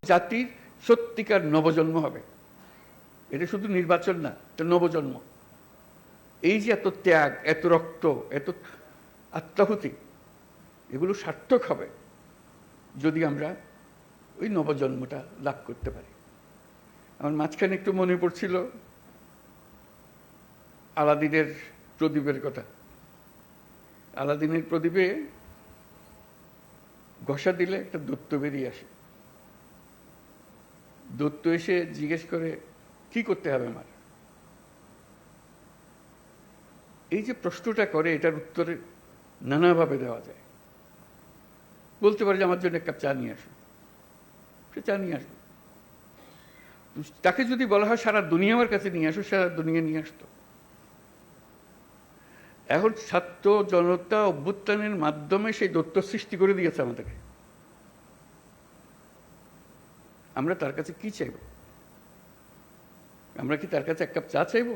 জাতির সত্যিকার নবজন্ম হবে। এটা শুধু নির্বাচন না, এটা নবজন্ম। এই যে এত ত্যাগ, এত রক্ত, এত আত্মাহুতি, এগুলো সার্থক হবে যদি আমরা ওই নবজন্মটা লাভ করতে পারি। আমার মাঝখানে একটু মনে পড়ছিল আলাদিনের প্রদীপের কথা। আলাদিনের প্রদীপে ঘষা দিলে একটা দৈত্য বেরিয়ে আসে। দৈত্য এসে জিজ্ঞেস করে, কি করতে হবে আমার? এই যে প্রশ্নটা করে, এটার উত্তরে নানাভাবে দেওয়া যায়। বলতে পারে যে আমার জন্য এক কাপ চা নিয়ে আসো, সে চা নিয়ে আসবে। তাকে যদি বলা হয় সারা দুনিয়া আমার কাছে নিয়ে আসো, সারা দুনিয়া নিয়ে আসতো। এখন ছাত্র জনতা অভ্যুত্থানের মাধ্যমে সেই দৈত্য সৃষ্টি করে দিয়েছে আমাদেরকে। আমরা তার কাছে কি চাইব? আমরা কি তার কাছে এক কাপ চা চাইব,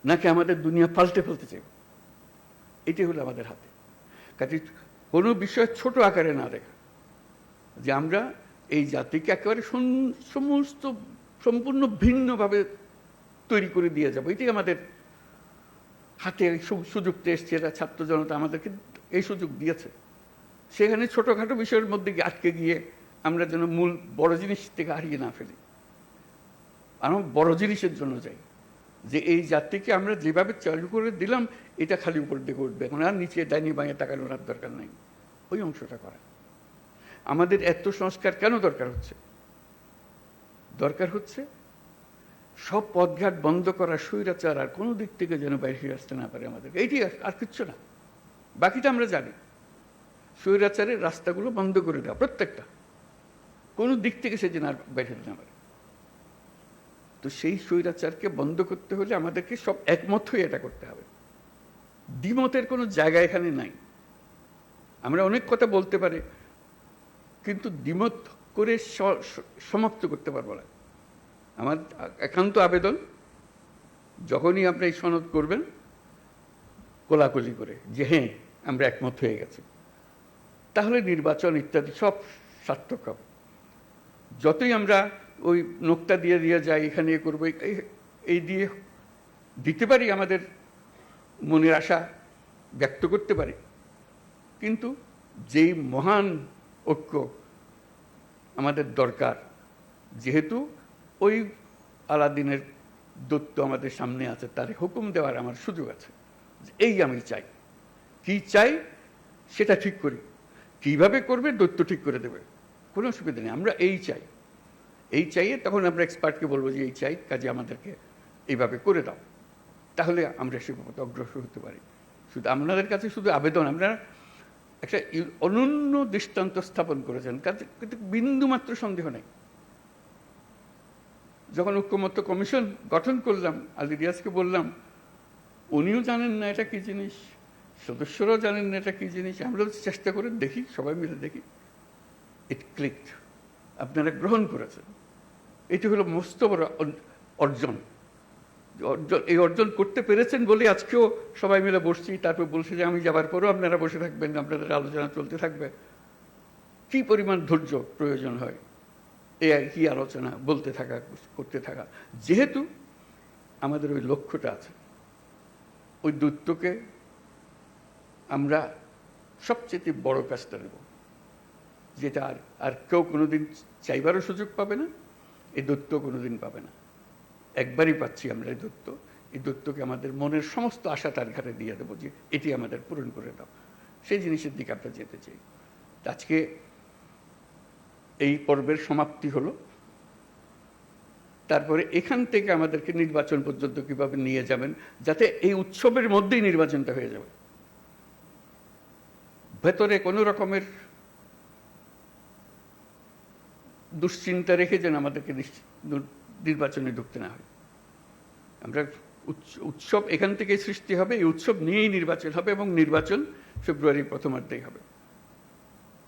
নাকি আমাদের দুনিয়া পাল্টে ফেলতে চাইব? এটি হলো আমাদের হাতে। কাজে কোনো বিষয় ছোট আকারে না দেখা, যে আমরা এই জাতিকে একেবারে সমস্ত সম্পূর্ণ ভিন্নভাবে তৈরি করে দিয়ে যাবো, এটি আমাদের হাতে সুযোগটা এসছে। এরা ছাত্র জনতা আমাদেরকে এই সুযোগ দিয়েছে। সেখানে ছোটোখাটো বিষয়ের মধ্যে আটকে গিয়ে আমরা যেন মূল বড় জিনিস থেকে হারিয়ে না ফেলি। আমরা বড় জিনিসের জন্য যাই, যে এই জাতিকে আমরা যেভাবে চালু করে দিলাম, এটা খালি উপর দিকে উঠবে, এখন আর নিচে ডাইনি বাঁয়ে তাকানোর আর দরকার নাই। ওই অংশটা করা। আমাদের এত সংস্কার কেন দরকার হচ্ছে? দরকার হচ্ছে সব পথঘাট বন্ধ করা, স্বৈরাচার আর কোনো দিক থেকে যেন বাইরে আসতে না পারে আমাদেরকে। এইটি আর কিচ্ছু না, বাকিটা আমরা জানি। স্বৈরাচারের রাস্তাগুলো বন্ধ করে দেওয়া, প্রত্যেকটা, কোনো দিক থেকে সে যেন আর বাইরে না পারে। তো সেই স্বৈরাচারকে বন্ধ করতে হলে আমাদেরকে সব একমত হয়ে এটা করতে হবে। দ্বিমতের কোনো জায়গা এখানে নাই। আমরা অনেক কথা বলতে পারি, কিন্তু দ্বিমত করে সমাপ্ত করতে পারবো না। আমার একান্ত আবেদন, যখনই আপনি এই সনদ করবেন, কোলাকুলি করে যে হ্যাঁ আমরা একমত হয়ে গেছি, তাহলে নির্বাচন ইত্যাদি সব সার্থক হবে। যতই আমরা ওই নোকটা দিয়ে দিয়ে যাই, এখানে করবো, এই দিয়ে দিতে পারি, আমাদের মনের আশা ব্যক্ত করতে পারি, কিন্তু যেই মহান ঐক্য আমাদের দরকার, যেহেতু ওই আলাদিনের দৈত্য আমাদের সামনে আছে, তার হুকুম দেওয়ার আমার সুযোগ আছে। এই আমি চাই, কি চাই সেটা ঠিক করি, কিভাবে করবে দৈত্য ঠিক করে দেবে, কোনো অসুবিধা নেই। আমরা এই চাই, এই চাইয়ে তখন আমরা এক্সপার্টকে বলবো যে এই চাই, কাজে আমাদেরকে এইভাবে করে দাও, তাহলে আমরা সে পথে অগ্রসর হতে পারি। শুধু আপনাদের কাছে শুধু আবেদন, আমরা একটা অনন্য দৃষ্টান্ত স্থাপন করেছেন, কাজে কিন্তু বিন্দুমাত্র সন্দেহ নেই। যখন ঐক্যমত্য কমিশন গঠন করলাম, আলী রিয়াজকে বললাম, উনিও জানেন না এটা কি জিনিস, সদস্যরাও জানেন না এটা কি জিনিস, আমরা চেষ্টা করে দেখি, সবাই মিলে দেখি, ইট ক্লিকড, আপনারা গ্রহণ করেছেন। এটি হলো মস্ত বড় অর্জন। এই অর্জন করতে পেরেছেন বলে আজকেও সবাই মিলে বসছি, তারপর বলছি যে আমি যাবার পরেও আপনারা বসে থাকবেন, আপনাদের আলোচনা চলতে থাকবে। কি পরিমাণ ধৈর্য প্রয়োজন হয় এই কি আলোচনা বলতে থাকা, করতে থাকা, যেহেতু আমাদের ওই লক্ষ্যটা আছে। ওই দৈত্যকে আমরা সবচেয়ে বড় কাজটা নেব, যেটা আর কেউ কোনোদিন চাইবারও সুযোগ পাবে না, এই দৈত্য কোনোদিন পাবে না। একবারই পাচ্ছি আমরা এই দৈত্য। এই দৈত্যকে আমাদের মনের সমস্ত আশা তার ঘাটে দিয়ে দেবো, যে এটি আমাদের পূরণ করে দাও। সেই জিনিসের দিকে আমরা যেতে চাই। আজকে এই পর্বের সমাপ্তি হলো, তারপরে এখান থেকে আমাদেরকে নির্বাচন পর্যন্ত কিভাবে নিয়ে যাবেন, যাতে এই উৎসবের মধ্যেই নির্বাচনটা হয়ে যাবে, ভেতরে কোনো রকমের দুশ্চিন্তা রেখে যেন আমাদেরকে নির্বাচনে ঢুকতে না হয়। আমরা উৎসব এখান থেকে সৃষ্টি হবে, এই উৎসব নিয়েই নির্বাচন হবে, এবং নির্বাচন ফেব্রুয়ারির প্রথমার্ধেই হবে।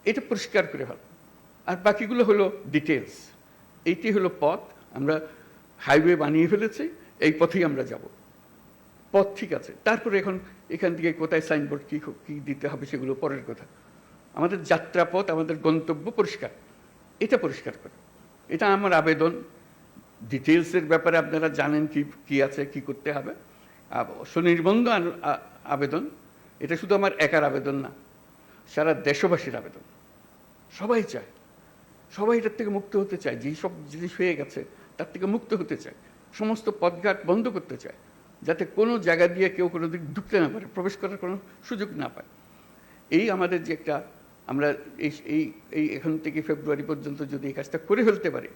এটা পরিষ্কার করে ভালো। আর বাকিগুলো হলো ডিটেলস। এইটি হলো পথ। আমরা হাইওয়ে বানিয়ে ফেলেছি, এই পথেই আমরা যাব। পথ ঠিক আছে, তারপরে এখন এখান থেকে কোথায় সাইনবোর্ড কী দিতে হবে সেগুলো পরের কথা। আমাদের যাত্রাপথ, আমাদের গন্তব্য পরিষ্কার। এটা পরিষ্কার করে। এটা আমার আবেদন। ডিটেলসের ব্যাপারে আপনারা জানেন কি আছে, কি করতে হবে। স্বনির্বন্ধ আবেদন, এটা শুধু আমার একার আবেদন না, সারা দেশবাসীর আবেদন। সবাই চায়, সবাই এটার থেকে মুক্ত হতে চায়। যেই সব জিনিস হয়ে গেছে তার থেকে মুক্ত হতে চায়। সমস্ত পথঘাট বন্ধ করতে চায়, যাতে কোনো জায়গা দিয়ে কেউ কোনো দিক ঢুকতে না পারে, প্রবেশ করার কোনো সুযোগ না পায়। এই আমাদের যে একটা, আমরা এই এখন থেকে ফেব্রুয়ারি পর্যন্ত যদি এই কাজটা করে ফেলতে পারি,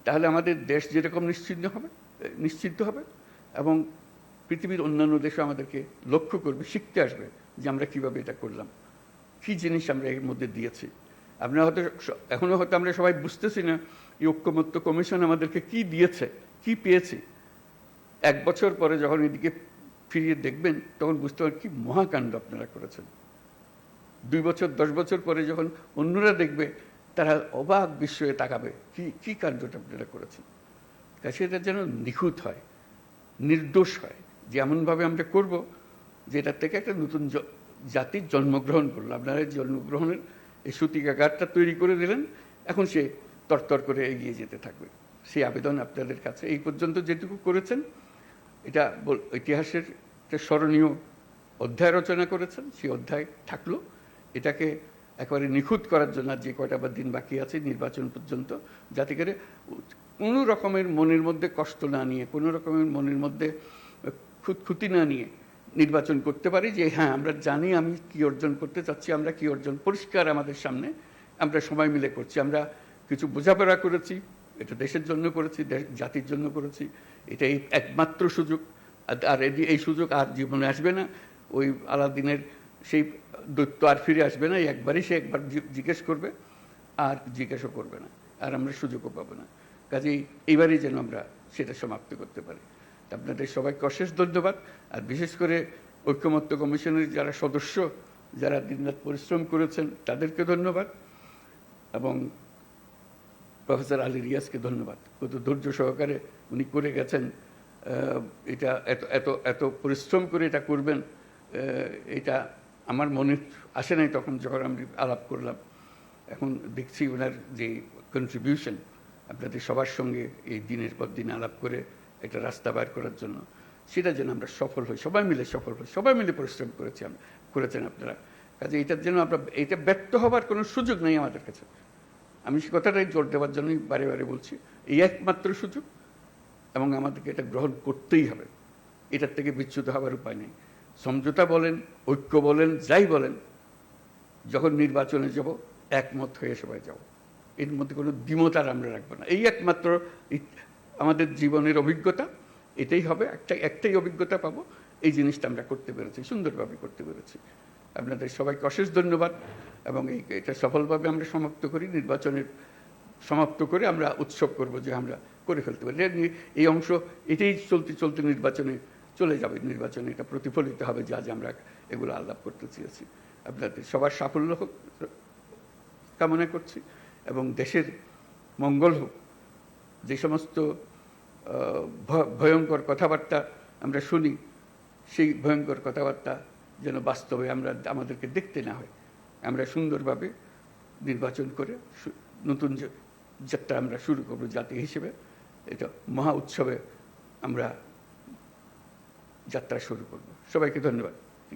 তাহলে আমাদের দেশ যেরকম নিশ্চিন্ত হবে এবং পৃথিবীর অন্যান্য দেশও আমাদেরকে লক্ষ্য করবে, শিখতে আসবে যে আমরা কিভাবে এটা করলাম, কি জিনিস আমরা এর মধ্যে দিয়েছি। আমরা হয়তো এখনো হয়তো আমরা সবাই বুঝতেছি না এই ঐক্যমত্য কমিশন আমাদেরকে কি দিয়েছে, কি পেয়েছি। 1 বছর পরে যখন এদিকে ফিরিয়ে দেখবেন তখন বুঝতে পারবেন কি মহাকাণ্ড আপনারা করেছেন। 2 বছর 10 বছর পরে যখন অন্যরা দেখবে, তারা অবাক বিস্ময়ে তাকাবে কি কাণ্ডটা আপনারা করেছেন। কাছে এটা যেন নিখুঁত হয়, নির্দোষ হয়, যে এমনভাবে আমরা করব যে এটার থেকে একটা নতুন জাতির জন্মগ্রহণ করলো। আপনারা জন্মগ্রহণের এই সূতিকাগারটা তৈরি করে দিলেন, এখন সে তরতর করে এগিয়ে যেতে থাকবে। সেই আবেদন আপনাদের কাছে। এই পর্যন্ত যেটুকু করেছেন, এটা ইতিহাসের একটা স্মরণীয় অধ্যায় রচনা করেছেন, সেই অধ্যায় থাকলো। এটাকে একেবারে নিখুঁত করার জন্য যে কয়টা বা দিন বাকি আছে নির্বাচন পর্যন্ত, যাতে করে কোনো রকমের মনের মধ্যে কষ্ট না নিয়ে, কোনো রকমের মনের মধ্যে খুঁতখুঁতি না নিয়ে নির্বাচন করতে পারি, যে হ্যাঁ আমরা জানি আমি কি অর্জন করতে চাচ্ছি, আমরা কি অর্জন পরিষ্কার আমাদের সামনে, আমরা সবাই মিলে করছি। আমরা কিছু বোঝাপড়া করেছি, এটা দেশের জন্য করেছি, জাতির জন্য করেছি। এটাই একমাত্র সুযোগ। আর এই সুযোগ আর জীবনে আসবে না। ওই আলাদিনের সেই দৈত্য আর ফিরে আসবে না। একবারই সে একবার জিজ্ঞেস করবে, আর জিজ্ঞাসা করবে না, আর আমরা সুযোগও পাবো না। কাজেই এইবারই যেন আমরা সেটা সমাপ্ত করতে পারি। আপনাদের সবাইকে অশেষ ধন্যবাদ। আর বিশেষ করে ঐক্যমত্য কমিশনের যারা সদস্য, যারা দিনরাত পরিশ্রম করেছেন, তাদেরকে ধন্যবাদ। এবং প্রফেসর আলী রিয়াজকে ধন্যবাদ। কত ধৈর্য সহকারে উনি করে গেছেন। এটা এত পরিশ্রম করে এটা করবেন, এটা আমার মনে আসে নাই তখন যখন আমি আলাপ করলাম। এখন দেখছি ওনার যে কন্ট্রিবিউশন আপনাদের সবার সঙ্গে এই দিনের পর দিন আলাপ করে একটা রাস্তা বার করার জন্য, সেটা যেন আমরা সফল হই, সবাই মিলে সফল হই। সবাই মিলে পরিশ্রম করেছেন আপনারা। কাজে এটার জন্য আমরা এটা ব্যর্থ হবার কোনো সুযোগ নেই আমাদের কাছে। আমি সে কথাটাই জোর দেওয়ার জন্যই বারে বারে বলছি, এই একমাত্র সুযোগ, এবং আমাদেরকে এটা গ্রহণ করতেই হবে। এটার থেকে বিচ্যুত হওয়ার উপায় নেই। সমঝোতা বলেন, ঐক্য বলেন, যাই বলেন, যখন নির্বাচনে যাব একমত হয়ে সবাই যাব। এর মধ্যে কোনো দ্বিমত আর আমরা রাখবো না। এই একমাত্র আমাদের জীবনের অভিজ্ঞতা, এটাই হবে। একটাই অভিজ্ঞতা পাবো। এই জিনিসটা আমরা করতে পেরেছি, সুন্দরভাবে করতে পেরেছি। আপনাদের সবাইকে অশেষ ধন্যবাদ। এবং এটা সফলভাবে আমরা সমাপ্ত করি। নির্বাচনের সমাপ্ত করে আমরা উৎসব করব যে আমরা করে ফেলতে পারি। এই অংশ এটাই চলতে নির্বাচনে চলে যাবে। নির্বাচনে এটা প্রতিফলিত হবে যে আজ আমরা এগুলো আলাপ করতে চেয়েছি। আপনাদের সবার সাফল্য হোক কামনা করছি, এবং দেশের মঙ্গল হোক। যে সমস্ত ভয়ঙ্কর কথাবার্তা আমরা শুনি, সেই ভয়ঙ্কর কথাবার্তা যেন বাস্তবে আমাদেরকে দেখতে না হয়। আমরা সুন্দরভাবে নির্বাচন করে নতুন যাত্রা আমরা শুরু করব জাতি হিসেবে। এটা মহা উৎসবে আমরা যাত্রা শুরু করব। সবাইকে ধন্যবাদ।